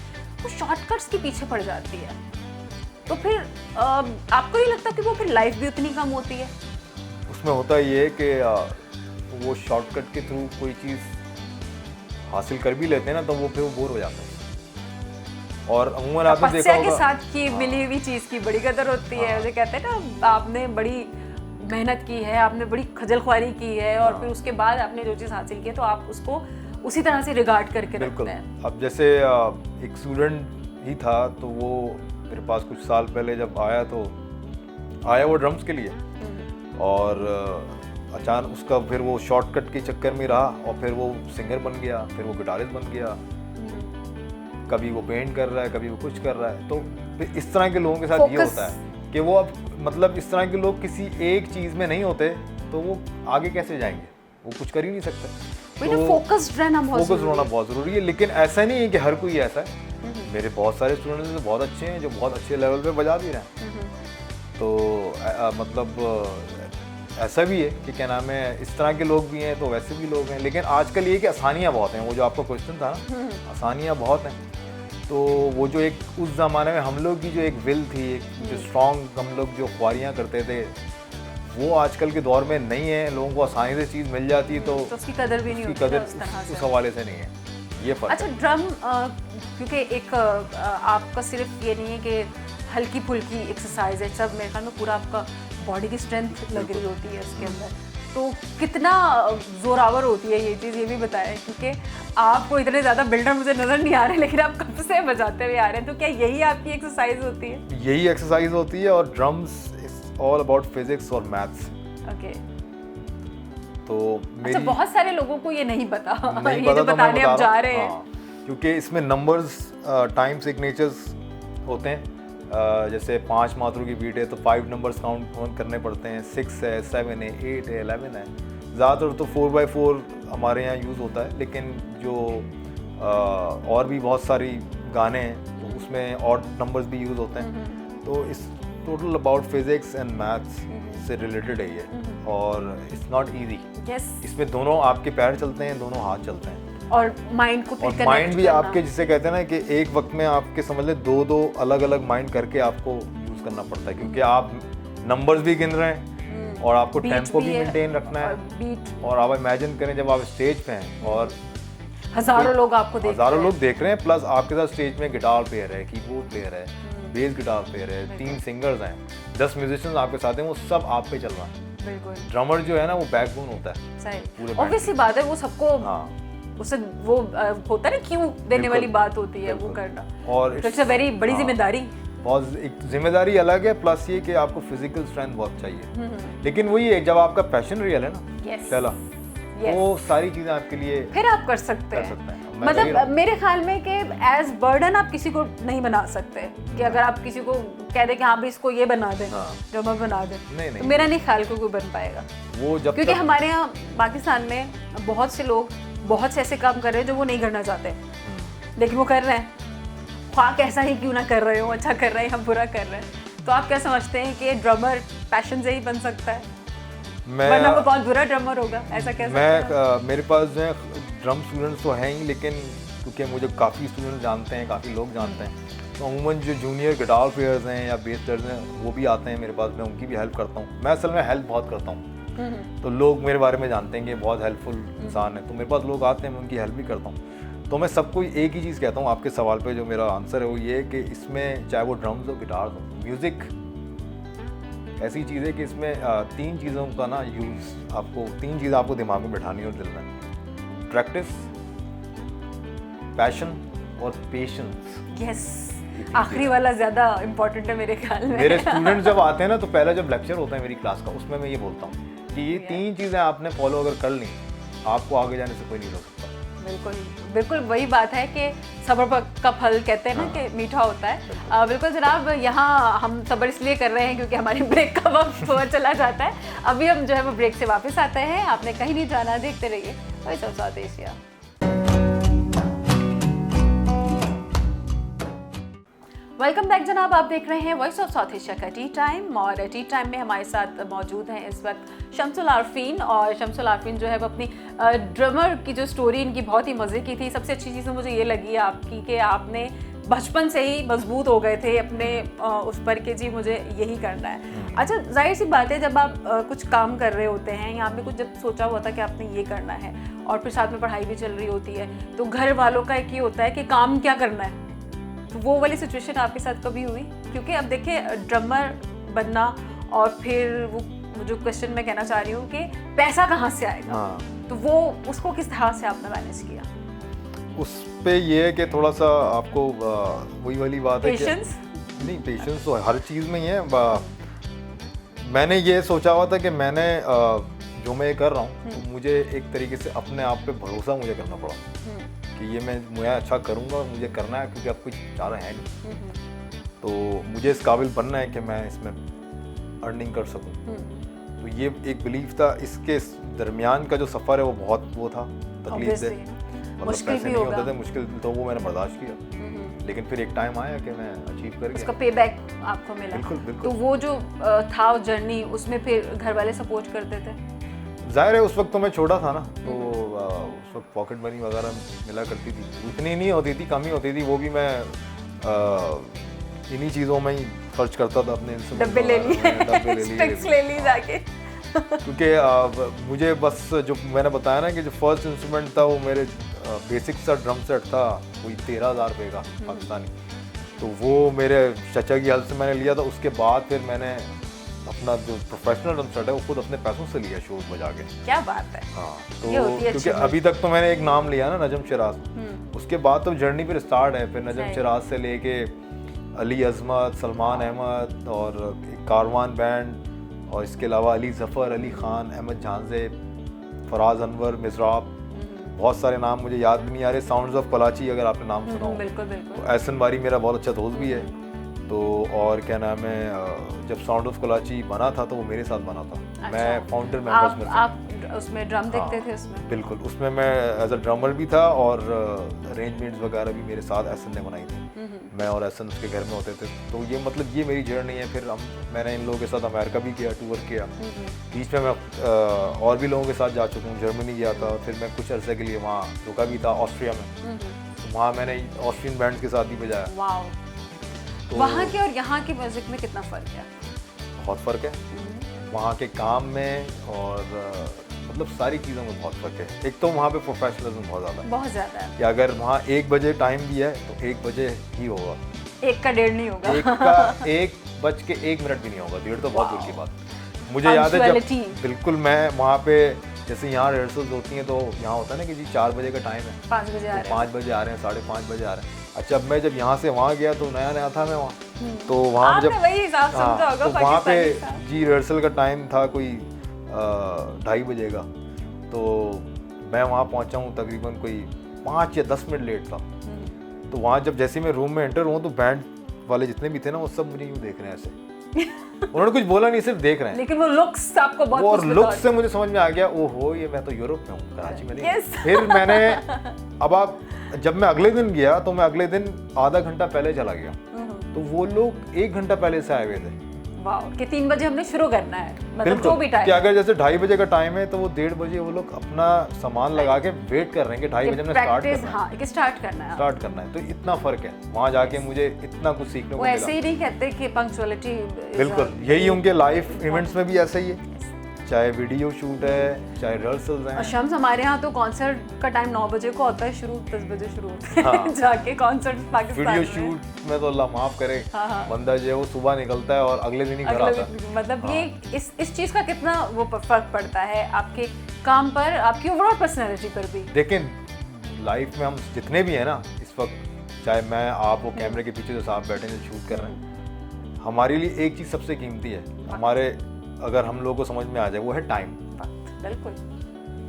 Speaker 1: वो शॉर्टकट्स के पीछे पड़ जाती है। तो फिर आपको नहीं लगता कि वो फिर लाइफ भी उतनी कम होती है?
Speaker 2: उसमें होता ये है कि वो शॉर्टकट के थ्रू कोई चीज़ हासिल कर भी लेते हैं ना, तो वो फिर बोर हो जाते हैं। और अमूमन आपने देखा
Speaker 1: तपस्या
Speaker 2: होगा
Speaker 1: के साथ की मिली हुई चीज़ की बड़ी कदर होती है। जैसे कहते हैं ना, आपने बड़ी मेहनत की है, आपने बड़ी खजल ख्वारी की है, और फिर उसके बाद आपने जो चीज़ हासिल की है, तो आप उसको उसी तरह से रिगार्ड करके रखते हैं।
Speaker 2: अब जैसे एक स्टूडेंट ही था, तो वो मेरे पास कुछ साल पहले जब आया, तो आया वो ड्रम्स के लिए, और अचानक उसका फिर वो शॉर्टकट के चक्कर में रहा, और फिर वो सिंगर बन गया, फिर वो गिटारिस्ट बन गया, कभी वो पेंट कर रहा है, कभी वो कुछ कर रहा है। तो फिर इस तरह के लोगों के साथ ये होता है कि वो अब मतलब इस तरह के लोग किसी एक चीज़ में नहीं होते, तो वो आगे कैसे जाएंगे, वो कुछ कर ही नहीं सकते।
Speaker 1: तो फोकस्ड रहना बहुत
Speaker 2: ज़रूरी है, लेकिन ऐसा नहीं है कि हर कोई ऐसा है। मेरे बहुत सारे स्टूडेंट्स तो बहुत अच्छे हैं, जो बहुत अच्छे लेवल पे बजा भी रहे हैं। तो मतलब ऐसा भी है कि क्या नाम है, इस तरह के लोग भी हैं, तो वैसे भी लोग हैं। लेकिन आजकल ये कि आसानियाँ बहुत हैं, वो जो आपका क्वेश्चन था ना, आसानियाँ बहुत हैं। तो वो जो एक उस ज़माने में हम लोग की जो एक विल थी, एक जो स्ट्रॉन्ग हम लोग जो ख्वारियाँ करते थे, वो आजकल के दौर में नहीं है। लोगों को आसानी से चीज़ मिल जाती है, तो
Speaker 1: उसकी कदर भी नहीं होती,
Speaker 2: कदर उस हवाले से नहीं है, ये फर्क।
Speaker 1: अच्छा, ड्रम क्योंकि एक आपका सिर्फ ये नहीं है कि हल्की फुल्की एक्सरसाइज है, सब मेरे ख्याल में पूरा आपका बॉडी की स्ट्रेंथ लग रही होती है उसके अंदर। तो कितना जोरावर होती है ये चीज़, ये भी बताएं, क्योंकि आपको इतने ज़्यादा बिल्डर मुझे नज़र नहीं आ रहे, लेकिन आप कब से बजाते हुए आ रहे हैं। तो क्या यही आपकी एक्सरसाइज होती है?
Speaker 2: यही एक्सरसाइज होती है, और drums is all about physics और मैथ्स।
Speaker 1: ओके।
Speaker 2: तो
Speaker 1: अच्छा, बहुत सारे लोगों को ये नहीं पता,
Speaker 2: नहीं
Speaker 1: ये जो बताने अब जा रहे हैं।
Speaker 2: क्योंकि इसमें नंबर्स टाइम सिग्नेचर्स होते हैं। जैसे 5 मात्रों की बीट है, तो 5 नंबर्स काउंट करने पड़ते हैं, 6 है, 7 है, 8 है, 11 है। ज़्यादातर तो 4x4 हमारे यहाँ यूज़ होता है, लेकिन जो और भी बहुत सारी गाने हैं, तो उसमें और नंबर्स भी यूज़ होते हैं। तो इस total about physics and maths से रिलेटेड है ये, और इट्स नॉट ईजी। इसमें दोनों आपके पैर चलते हैं, दोनों हाथ चलते हैं,
Speaker 1: और माइंड को,
Speaker 2: और माइंड भी आपके, जिसे कहते हैं ना कि एक वक्त में आपके समझ ले 2 अलग अलग माइंड करके आपको यूज़ करना पड़ता है, क्योंकि आप नंबर्स भी गिन रहे हैं, और आपको टेम्पो भी मेंटेन रखना है, और आप इमेजिन करें जब आप स्टेज पे हैं और
Speaker 1: हज़ारों लोग आपको देख
Speaker 2: रहे हैं, प्लस आपके साथ स्टेज में गिटार प्लेयर है, कीबोर्ड प्लेयर है, बेस गिटार प्लेयर है, 3 सिंगर्स हैं, 10 म्यूजिशियंस आपके साथ हैं, वो सब आप पे चल रहा है।
Speaker 1: बिल्कुल।
Speaker 2: ड्रमर जो है ना, वो बैकबोन होता है।
Speaker 1: सही, ऑब्वियस सी बात है, वो सबको उससे वो होता है ना, क्यों देने वाली बात होती है वो करना, और इट्स अ वेरी बड़ी जिम्मेदारी।
Speaker 2: बहुत एक जिम्मेदारी अलग है, प्लस ये कि आपको फिजिकल स्ट्रेंथ बहुत चाहिए। लेकिन वही है, जब आपका पैशन रियल है ना, चला, वो सारी चीजें आपके लिए
Speaker 1: फिर आप कर सकते हैं। मतलब मेरे ख्याल में कि एज बर्डन आप किसी को नहीं बना सकते, कि अगर आप किसी को कह दे कि हाँ भाई इसको ये बना दे, ड्रमर बना दे, तो मेरा नहीं ख्याल कोई बन पाएगा
Speaker 2: वो, जब
Speaker 1: क्योंकि हमारे यहाँ पाकिस्तान में बहुत से लोग बहुत से ऐसे काम कर रहे हैं जो वो नहीं करना चाहते, लेकिन वो कर रहे हैं, ख्वाह कैसा ही क्यों ना कर रहे हो, अच्छा कर रहे हैं या बुरा कर रहे हैं। तो आप क्या समझते हैं कि ड्रमर पैशन से ही बन सकता है, वरना वो बहुत बुरा ड्रमर होगा, ऐसा कैसे?
Speaker 2: मेरे पास जो है ड्रम स्टूडेंट्स तो हैं ही, लेकिन क्योंकि मुझे काफ़ी स्टूडेंट्स जानते हैं, काफ़ी लोग जानते हैं, तो अमूमन जो जूनियर गिटार प्लेयर्स हैं या बेस प्लेयर्स हैं, वो भी आते हैं मेरे पास, मैं उनकी भी हेल्प करता हूँ। मैं असल में हेल्प बहुत करता हूँ, तो लोग मेरे बारे में जानते हैं कि बहुत हेल्पफुल इंसान है, तो मेरे पास लोग आते हैं, मैं उनकी हेल्प भी करता हूँ। तो मैं सबको एक ही चीज़ कहता हूँ, आपके सवाल पे जो मेरा आंसर है वो ये है कि इसमें चाहे वो ड्रम्स हो, गिटार हो, म्यूज़िक ऐसी चीज़ है कि इसमें 3 चीज़ों का ना यूज़, आपको 3 चीज़ें आपको दिमाग में बिठानी और दिल में: प्रैक्टिस, पैशन और पेशेंस। की थी।
Speaker 1: आखिरी वाला ज्यादा इम्पोर्टेंट है मेरे ख्याल में।
Speaker 2: मेरे स्टूडेंट जब आते हैं ना, तो पहला जब लेक्चर होता है मेरी क्लास का, उसमें मैं ये बोलता हूँ कि ये 3 चीज़ें आपने फॉलो अगर कर ली, आपको आगे जाने से कोई नहीं रोक सकता।
Speaker 1: बिल्कुल बिल्कुल वही बात है कि सब्र का फल कहते हैं ना कि मीठा होता है। बिल्कुल जनाब, यहाँ हम सब्र इसलिए कर रहे हैं क्योंकि हमारी ब्रेक का वक्त हुआ चला जाता है। अभी हम जो है वो ब्रेक से वापस आते हैं। आपने कहीं नहीं जाना, देखते रहिए voice of south Asia. Welcome back जनाब, आप देख रहे हैं वॉइस ऑफ साउथ एशिया का टी टाइम, और टी टाइम में हमारे साथ मौजूद हैं इस वक्त शम्सुल आरफीन। और शम्सुल आरफीन जो है वो अपनी ड्रमर की जो स्टोरी इनकी बहुत ही मज़े की थी। सबसे अच्छी चीज़ मुझे ये लगी आपकी कि आपने बचपन से ही मजबूत हो गए थे अपने उस पर कि जी मुझे यही करना है। अच्छा, जाहिर सी बात है जब आप कुछ काम कर रहे होते हैं या आपने कुछ जब सोचा हुआ था कि आपने ये करना है और फिर साथ में पढ़ाई भी चल रही होती है, तो घर वालों का एक ये होता है कि काम क्या करना है, तो वो वाली सिचुएशन आपके साथ कभी हुई? क्योंकि अब देखिए ड्रमर बनना और फिर वो जो क्वेश्चन मैं कहना चाह रही हूँ कि पैसा कहाँ से आएगा, तो वो उसको किस तरह से आपने मैनेज किया?
Speaker 2: उस पे ये है कि थोड़ा सा आपको वही वाली बात है कि नहीं, पेशेंस तो हर चीज़ में ही है। मैंने ये सोचा हुआ था कि मैंने जो मैं ये कर रहा हूँ तो मुझे एक तरीके से अपने आप पे भरोसा मुझे करना पड़ा कि ये मैं अच्छा करूँगा और मुझे करना है, क्योंकि अब कुछ चारा है नहीं। तो मुझे इस काबिल बनना है कि मैं इसमें अर्निंग कर सकूँ। तो ये एक बिलीफ था। इसके दरमियान का जो सफ़र है वो बहुत वो था, तकलीफ से, मतलब पैसे नहीं होते थे, मुश्किल, तो वो मैंने बर्दाश्त किया। लेकिन फिर एक टाइम आया कि मैं अचीव कर गया,
Speaker 1: उसका पे बैक आपको मिला।
Speaker 2: बिल्कुल बिल्कुल।
Speaker 1: तो वो जो था जर्नी, उसमें फिर घर वाले सपोर्ट करते थे?
Speaker 2: जाहिर है उस वक्त तो मैं छोटा था ना, तो उस वक्त पॉकेट मनी वगैरह मिला करती थी, इतनी नहीं होती थी, कम ही होती थी, वो भी मैं इन्हीं चीज़ों में ही खर्च करता था अपने
Speaker 1: डब्बे ले ली जाके।
Speaker 2: क्योंकि मुझे बस जो मैंने बताया ना कि जो फर्स्ट इंस्ट्रूमेंट था वो मेरे बेसिक सा ड्रम सेट था, वही 13,000 रुपये का पाकिस्तानी। तो वो मेरे चाचा की हेल्प से मैंने लिया था। उसके बाद फिर मैंने अपना जो प्रोफेशनल ड्रम सेट है वो खुद अपने पैसों से लिया, शोज बजा के।
Speaker 1: क्या बात है।
Speaker 2: हाँ, तो क्योंकि अभी तक तो मैंने एक नाम लिया ना, नजम शिराज, उसके बाद तो जर्नी फिर स्टार्ट है। फिर नजम शिराज से लेके अली अजमत, सलमान अहमद और कारवान बैंड, और इसके अलावा अली जफ़र, अली ख़ान, अहमद झांजे, फराज अनवर, मिज़राब, बहुत सारे नाम मुझे याद भी नहीं आ रहे। साउंड्स ऑफ कराची अगर आपने नाम सुना हो,
Speaker 1: बिल्कुल बिल्कुल।
Speaker 2: तो एहसन बारी मेरा बहुत अच्छा दोस्त भी है। तो और क्या नाम है, जब साउंड ऑफ कराची बना था तो वो मेरे साथ बना था। अच्छा। मैं फाउंडर मेंबर्स में
Speaker 1: आप उसमें ड्रम देखते थे उसमें?
Speaker 2: बिल्कुल, उसमें मैं एज अ ड्रमर भी था और अरेंजमेंट्स वगैरह भी मेरे साथ एहसन ने बनाई थी। मैं और एहसन उसके घर में होते थे। तो ये मतलब ये मेरी जर्नी है। फिर मैंने इन लोगों के साथ अमेरिका भी किया, टूर किया। बीच में मैं और भी लोगों के साथ जा चुका हूँ। जर्मनी गया था, फिर मैं कुछ अरसे के लिए वहाँ रुका भी था, ऑस्ट्रिया में। तो वहाँ मैंने ऑस्ट्रियन बैंड के साथ भी बजाया।
Speaker 1: तो वहाँ के और यहाँ की म्यूजिक में कितना फ़र्क है?
Speaker 2: बहुत फ़र्क है वहाँ के काम में, और मतलब सारी चीज़ों में बहुत फ़र्क है। एक तो वहाँ पे प्रोफेशनलिज्म बहुत ज़्यादा है कि अगर वहाँ 1 बजे टाइम भी है तो 1 बजे ही होगा,
Speaker 1: 1 का 1:30 नहीं होगा।
Speaker 2: 1:01 भी नहीं होगा, 1:30 तो बहुत दूर की बात। मुझे याद है जब बिल्कुल मैं वहाँ पे, जैसे यहाँ रिहर्सल्स होती हैं तो यहाँ होता है ना कि जी 4 बजे का टाइम है,
Speaker 1: 5 बजे आ रहे हैं,
Speaker 2: 5 बजे आ रहे हैं, 5:30 बजे आ रहे हैं। अच्छा, मैं जब यहाँ से वहाँ गया तो नया था मैं वहाँ, तो वहाँ जब तो वहाँ पे जी रिहर्सल का टाइम था कोई 2:30 बजे का, तो मैं वहाँ पहुँचा हूँ तकरीबन कोई 5 या 10 मिनट लेट था। तो वहाँ जब जैसे मैं रूम में एंटर हुआ तो बैंड वाले जितने भी थे ना वो सब मुझे यूँ देख रहे हैं ऐसे। उन्होंने कुछ बोला नहीं, सिर्फ देख रहे हैं।
Speaker 1: लेकिन वो लुक्स आपको बहुत,
Speaker 2: और लुक्स से मुझे समझ में आ गया, ओहो ये मैं तो यूरोप में हूँ, कराची में नहीं। फिर मैंने जब मैं अगले दिन गया तो मैं अगले दिन आधा घंटा पहले चला गया, तो वो लोग 1 घंटा पहले से आए हुए थे।
Speaker 1: वाह, कि 3 बजे हमने शुरू करना है, मतलब जो भी टाइम,
Speaker 2: कि अगर जैसे 2:30 बजे का टाइम है तो वो 1:30 बजे वो लोग अपना सामान लगा के वेट कर रहे हैं कि 2:30 बजे हमने स्टार्ट करना है। तो इतना फर्क है, वहाँ जाके मुझे इतना कुछ सीखने को मिला।
Speaker 1: ऐसे ही नहीं कहते कि पंक्चुअलिटी,
Speaker 2: बिल्कुल यही उनके लाइव इवेंट्स में भी ऐसा ही है, चाहे वीडियो शूट है चाहे रिहर्सल्स हैं।
Speaker 1: शम्स, हमारे यहाँ तो कॉन्सर्ट का टाइम 9 बजे को होता है, शुरू 10 बजे शुरू होता है। हाँ। जाके कॉन्सर्ट पाकिस्तान
Speaker 2: वीडियो शूट में तो अल्लाह माफ करे, बंदा जो है वो सुबह निकलता है और अगले दिन ही घर आता है।
Speaker 1: मतलब ये इस चीज़ का कितना वो फर्क पड़ता है आपके काम पर, आपकी ओवरऑल पर्सनैलिटी पर भी।
Speaker 2: लेकिन लाइफ में हम जितने भी हैं ना इस वक्त, चाहे मैं आप वो कैमरे के पीछे जो साहब बैठे हैं जो शूट कर रहे हैं, हमारे लिए एक चीज़ सबसे कीमती है हमारे, अगर हम लोगों को समझ में आ जाए, वो है टाइम।
Speaker 1: बिल्कुल,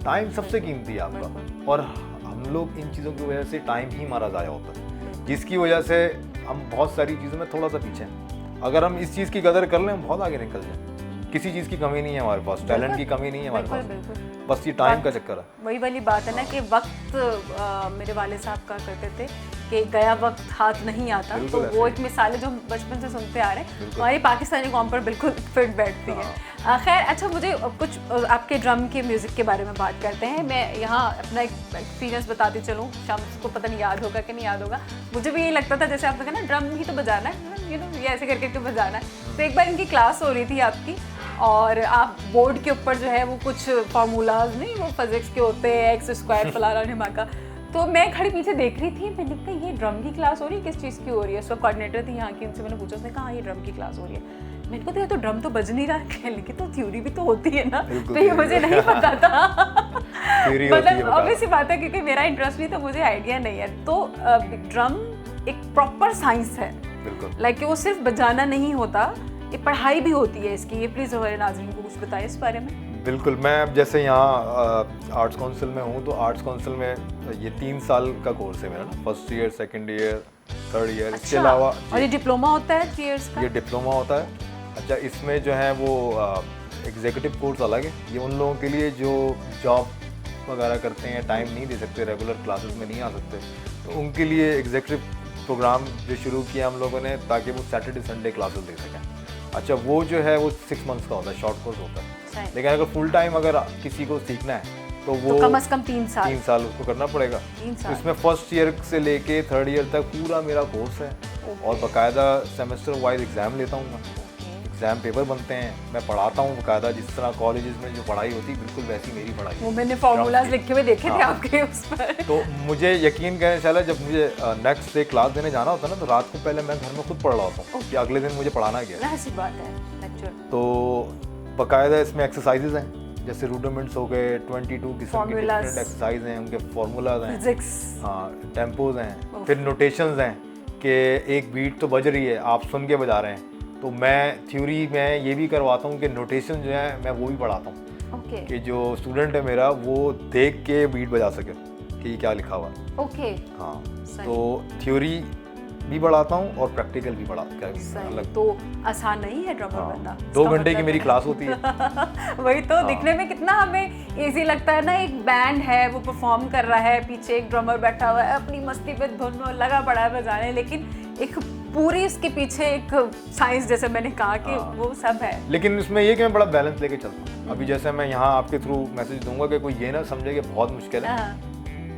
Speaker 2: टाइम सबसे कीमती है आपका, और हम लोग इन चीज़ों की वजह से टाइम ही हमारा ज़ाया होता है, जिसकी वजह से हम बहुत सारी चीज़ों में थोड़ा सा पीछे हैं। अगर हम इस चीज़ की कदर कर लें, हम बहुत आगे निकल जाएं। किसी चीज़ की कमी नहीं है हमारे पास, टैलेंट की कमी नहीं है हमारे पास, बस ये टाइम का चक्कर है।
Speaker 1: वही वाली बात है ना कि वक्त, मेरे वाले साहब का करते थे कि गया वक्त हाथ नहीं आता, तो वो एक मिसाल है जो हम बचपन से सुनते आ रहे हैं, हमारी पाकिस्तानी कौम पर बिल्कुल फिट बैठती है। खैर, अच्छा, मुझे कुछ आपके ड्रम के म्यूज़िक के बारे में बात करते हैं। मैं यहाँ अपना एक एक्सपीरियंस बताती चलूँ, शाम को पता नहीं याद होगा कि नहीं याद होगा, मुझे भी ये लगता था जैसे आपने कहा ना ड्रम ही तो बजाना है, ये ऐसे करके बजाना है। तो एक बार इनकी क्लास हो रही थी आपकी, और आप बोर्ड के ऊपर जो है वो कुछ फार्मूलाज नहीं, वो फिजिक्स के होते हैं, एक्स स्क्वायर फलाना ढिमाका, तो मैं खड़ी पीछे देख रही थी, मैंने कहा ये ड्रम की क्लास हो रही है, किस चीज़ की हो रही है? सो कोऑर्डिनेटर थी यहाँ की, उनसे मैंने पूछा, उसने कहा ये ड्रम की क्लास हो रही है। मैंने कहा तो ड्रम तो बज नहीं रहा है, लेकिन तो थ्योरी भी तो होती है ना, तो ये मुझे नहीं पता था। मतलब ऑब्वियस सी बात है, क्योंकि मेरा इंटरेस्ट नहीं, तो मुझे आइडिया नहीं है। तो ड्रम एक प्रॉपर साइंस है, लाइक वो सिर्फ बजाना नहीं होता, ये पढ़ाई भी होती है इसकी। ये प्लीज़ हमारे नाज़रीन को कुछ बताइए इस बारे में।
Speaker 2: बिल्कुल, मैं अब जैसे यहाँ आर्ट्स काउंसिल में हूँ, तो आर्ट्स काउंसिल में ये 3 साल का कोर्स है मेरा ना, first year, second year, third year, इसके अलावा
Speaker 1: और ये डिप्लोमा होता है 3 इयर्स का?
Speaker 2: ये डिप्लोमा होता है। अच्छा, इसमें जो है वो एग्जीक्यूटिव कोर्स अलग है, ये उन लोगों के लिए जो जॉब वगैरह करते हैं, टाइम नहीं दे सकते, रेगुलर क्लासेस में नहीं आ सकते, तो उनके लिए एग्जीक्यूटिव प्रोग्राम जो शुरू किया हम लोगों ने, ताकि वो सैटरडे संडे क्लासेस दे सकें। अच्छा, वो जो है वो 6 मंथ्स का होता है, शॉर्ट कोर्स होता है, लेकिन अगर फुल टाइम अगर किसी को सीखना है तो वो
Speaker 1: कम से कम 3
Speaker 2: साल उसको करना पड़ेगा। इसमें फर्स्ट ईयर से लेके थर्ड ईयर तक पूरा मेरा कोर्स है, और बाकायदा सेमेस्टर वाइज एग्ज़ाम लेता हूँ मैं, एग्ज़ाम पेपर बनते हैं, मैं पढ़ाता हूँ बाकायदा, जिस तरह कॉलेजेस में जो पढ़ाई होती है बिल्कुल वैसी मेरी पढ़ाई।
Speaker 1: वो मैंने फार्मूलाज लिखे हुए देखे थे आपके उस पर।
Speaker 2: तो मुझे यकीन करें इंशाल्लाह, जब मुझे नेक्स्ट डे क्लास देने जाना होता है ना, तो रात को पहले मैं घर में खुद पढ़ रहा होता हूँ कि अगले दिन मुझे पढ़ाना क्या है।
Speaker 1: ऐसी बात है लेक्चर।
Speaker 2: तो बाकायदा इसमें एक्सरसाइजेज हैं, जैसे रूडिमेंट्स हो गए, 22 किस्म के डिफरेंट एक्सरसाइज हैं, उनके फार्मूलाज हैं, हाँ, टेम्पोज हैं, फिर नोटेशंस हैं कि एक बीट तो बज रही है, आप सुन के बजा रहे हैं, तो मैं थ्योरी में ये भी करवाता हूँ कि नोटेशन जो है मैं वो भी पढ़ाता हूँ, कि जो स्टूडेंट है मेरा वो देख के बीट बजा सके कि ये क्या लिखा हुआ है। हाँ, तो थ्योरी भी पढ़ाता हूँ और प्रैक्टिकल भी पढ़ाता हूँ।
Speaker 1: तो आसान नहीं है ड्रमर बनना।
Speaker 2: 2 घंटे की मेरी क्लास होती है।
Speaker 1: वही तो, दिखने में कितना हमें इजी लगता है ना, एक बैंड है वो परफॉर्म कर रहा है, पीछे एक ड्रमर बैठा हुआ है अपनी मस्ती पे धुन में लगा पड़ा है बजाने, लेकिन एक पूरी इसके पीछे एक साइंस, जैसे मैंने कहा कि वो सब है।
Speaker 2: लेकिन इसमें ये कि मैं बड़ा बैलेंस लेके चलता हूँ। अभी जैसे मैं यहाँ आपके थ्रू मैसेज दूंगा कि कोई ये ना समझे कि बहुत मुश्किल है,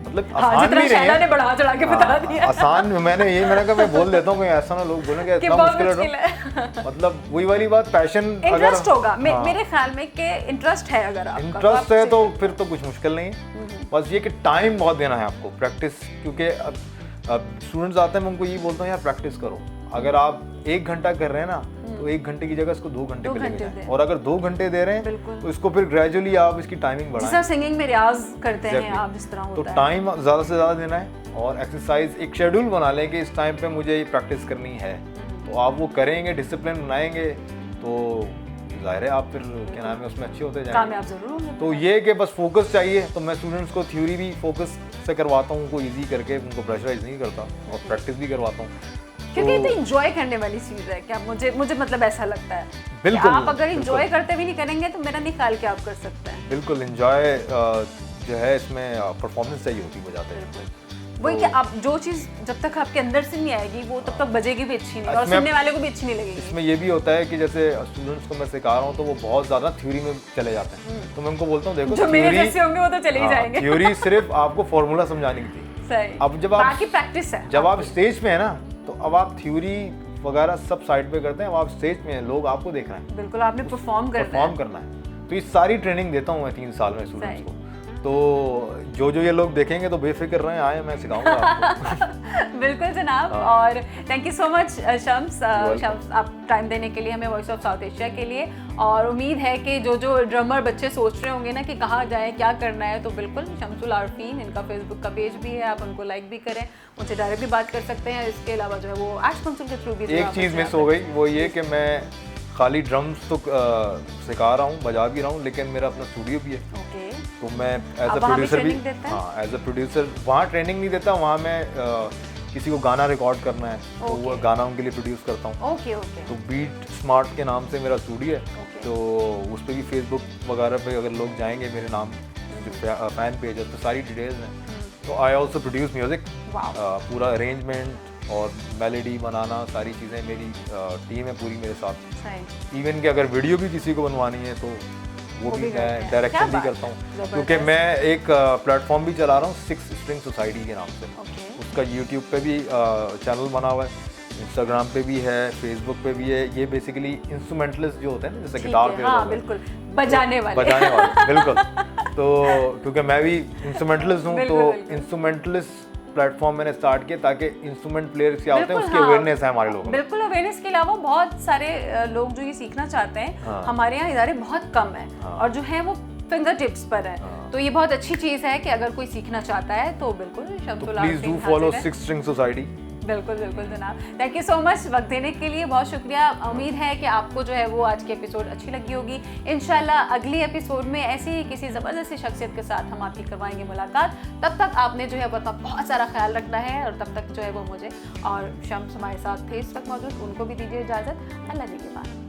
Speaker 2: मतलब आसान भी नहीं है,
Speaker 1: ने बढ़ा चढ़ा के बता दिया
Speaker 2: आसान। मैंने कहा मैं बोल देता हूँ कि ऐसा ना लोग बोलेंगे इतना मुश्किल है। मतलब वही वाली बात, पैशन
Speaker 1: इंटरेस्ट होगा मेरे ख्याल में कि इंटरेस्ट है, अगर आपका
Speaker 2: इंटरेस्ट है तो फिर तो कुछ मुश्किल नहीं है। बस ये कि टाइम बहुत देना है आपको, प्रैक्टिस, क्योंकि अब स्टूडेंट्स आते हैं, मैं उनको ये बोलता हूँ यार प्रैक्टिस करो। अगर आप 1 घंटा कर रहे हैं ना, तो 1 घंटे की जगह इसको 2 घंटे पे लेके जाएं, और अगर 2 घंटे दे रहे हैं तो इसको फिर ग्रेजुअली आप इसकी टाइमिंग बढ़ाएं।
Speaker 1: जैसे सिंगिंग में रियाज करते हैं आप, जिस तरह होता है,
Speaker 2: तो टाइम ज़्यादा से ज़्यादा देना है, और एक्सरसाइज एक शेड्यूल बना लें कि इस टाइम पे मुझे ये प्रैक्टिस करनी है, तो आप वो करेंगे, डिसिप्लिन बनाएंगे, तो जाहिर है आप फिर क्या नाम है उसमें अच्छे होते जाएंगे,
Speaker 1: कामयाब जरूर होंगे।
Speaker 2: तो ये कि बस फोकस चाहिए, तो मैं स्टूडेंट्स को थ्योरी भी फोकस से करवाता हूँ, उनको ईजी करके, उनको प्रेशराइज नहीं करता, और प्रैक्टिस भी करवाता हूँ,
Speaker 1: क्योंकि ये तो एंजॉय करने वाली चीज़ है। क्या मुझे मतलब ऐसा लगता है,
Speaker 2: बिल्कुल,
Speaker 1: आप अगर एंजॉय करते भी नहीं करेंगे तो मेरा नहीं ख्याल कि आप कर सकते हैं।
Speaker 2: बिल्कुल, एंजॉय जो है इसमें परफॉर्मेंस चाहिए होती है बजाते हैं।
Speaker 1: वही कि आप जो चीज़ जब तक आपके अंदर से नहीं आएगी वो तब तक बजेगी भी अच्छी नहीं, और सुनने वाले को भी अच्छी नहीं लगेगी।
Speaker 2: इसमें ये भी होता है कि जैसे स्टूडेंट्स को मैं सिखा रहा हूँ तो वो बहुत ज़्यादा थ्योरी में चले जाते हैं, तो मैं उनको बोलता हूँ देखो
Speaker 1: जो मेरे जैसे होंगे वो तो चले ही जाएंगे।
Speaker 2: थ्योरी सिर्फ आपको फॉर्मूला समझाने की थी,
Speaker 1: सही।
Speaker 2: अब जब आप
Speaker 1: बाकी प्रैक्टिस है,
Speaker 2: जब आप स्टेज पे है ना, तो अब आप थ्योरी वगैरह सब साइड पे करते हैं, अब आप स्टेज में हैं, लोग आपको देख रहे हैं,
Speaker 1: बिल्कुल आपने परफॉर्म करना है,
Speaker 2: तो ये सारी ट्रेनिंग देता हूँ मैं 3 साल में स्टूडेंट्स को। तो जो ये लोग देखेंगे तो बेफिक्र रहें, आए, मैं सिखाऊंगा आपको।
Speaker 1: बिल्कुल जनाब। और thank you so much Shams आप टाइम देने के लिए हमें वॉइस ऑफ साउथ एशिया के लिए। और उम्मीद है कि जो ड्रमर बच्चे सोच रहे होंगे ना कि कहाँ जाएं, क्या करना है, तो बिल्कुल शम्सुल आरफीन, इनका फेसबुक का पेज भी है, आप उनको लाइक भी करें, उनसे डायरेक्ट भी बात कर सकते हैं। इसके अलावा जो है वो आर्ट्स काउंसिल के थ्रू भी
Speaker 2: एक चीज़ मिस हो गई, वो ये कि मैं खाली ड्रम्स तो सिखा रहा हूँ, बजा भी रहा हूँ, लेकिन मेरा अपना स्टूडियो भी है।
Speaker 1: ओके,
Speaker 2: तो मैं एज अ प्रोड्यूसर भी, हाँ एज अ प्रोड्यूसर वहाँ ट्रेनिंग नहीं देता, वहाँ मैं किसी को गाना रिकॉर्ड करना है तो वो गाना उनके लिए प्रोड्यूस करता हूँ।
Speaker 1: Okay okay.
Speaker 2: तो बीट स्मार्ट के नाम से मेरा स्टूडियो है, तो उस पर भी फेसबुक वगैरह पे अगर लोग जाएंगे मेरे नाम जो फैन पेज है तो सारी डिटेल्स हैं। तो आई ऑल्सो प्रोड्यूस म्यूज़िक, पूरा अरेंजमेंट और मेलोडी बनाना, सारी चीज़ें मेरी टीम है पूरी मेरे साथ। इवन कि अगर वीडियो भी किसी को बनवानी है तो वो भी मैं डायरेक्शन भी करता हूँ, क्योंकि मैं एक प्लेटफॉर्म भी चला रहा हूँ 6 स्ट्रिंग सोसाइटी के नाम से। उसका यूट्यूब पे भी चैनल बना हुआ है, इंस्टाग्राम पे भी है, फेसबुक पे भी है। ये बेसिकली इंस्ट्रूमेंटलिस्ट जो होते हैं ना, जैसे गिटार प्लेयर,
Speaker 1: हाँ बिल्कुल, बजाने वाले
Speaker 2: बिल्कुल। तो क्योंकि मैं भी इंस्ट्रूमेंटलिस्ट हूँ, तो इंस्ट्रूमेंटलिस्ट प्लेटफॉर्म मैंने स्टार्ट किया ताकि इंस्ट्रूमेंट प्लेयर्स क्या होते हैं उसकी अवेयरनेस है हमारे लोगों में।
Speaker 1: बिल्कुल, अवेयरनेस के अलावा बहुत सारे लोग जो ये सीखना चाहते हैं, हमारे यहाँ इदारे बहुत कम है और जो है वो फिंगर टिप्स पर है। तो ये बहुत अच्छी चीज़ है कि अगर कोई सीखना चाहता है तो बिल्कुल Shamsul Arfeen,
Speaker 2: please do follow 6 string society.
Speaker 1: बिल्कुल बिल्कुल जनाब, थैंक यू सो मच वक्त देने के लिए, बहुत शुक्रिया। उम्मीद है कि आपको जो है वो आज की एपिसोड अच्छी लगी होगी। इंशाल्लाह अगली एपिसोड में ऐसी ही किसी ज़बरदस्त शख्सियत के साथ हम आपकी करवाएंगे मुलाकात। तब तक आपने जो है अपना बहुत सारा ख्याल रखना है, और तब तक जो है वो मुझे और शम्स हमारे साथ थे इस वक्त मौजूद, उनको भी दीजिए इजाज़त। अल्लाह जी के बाद।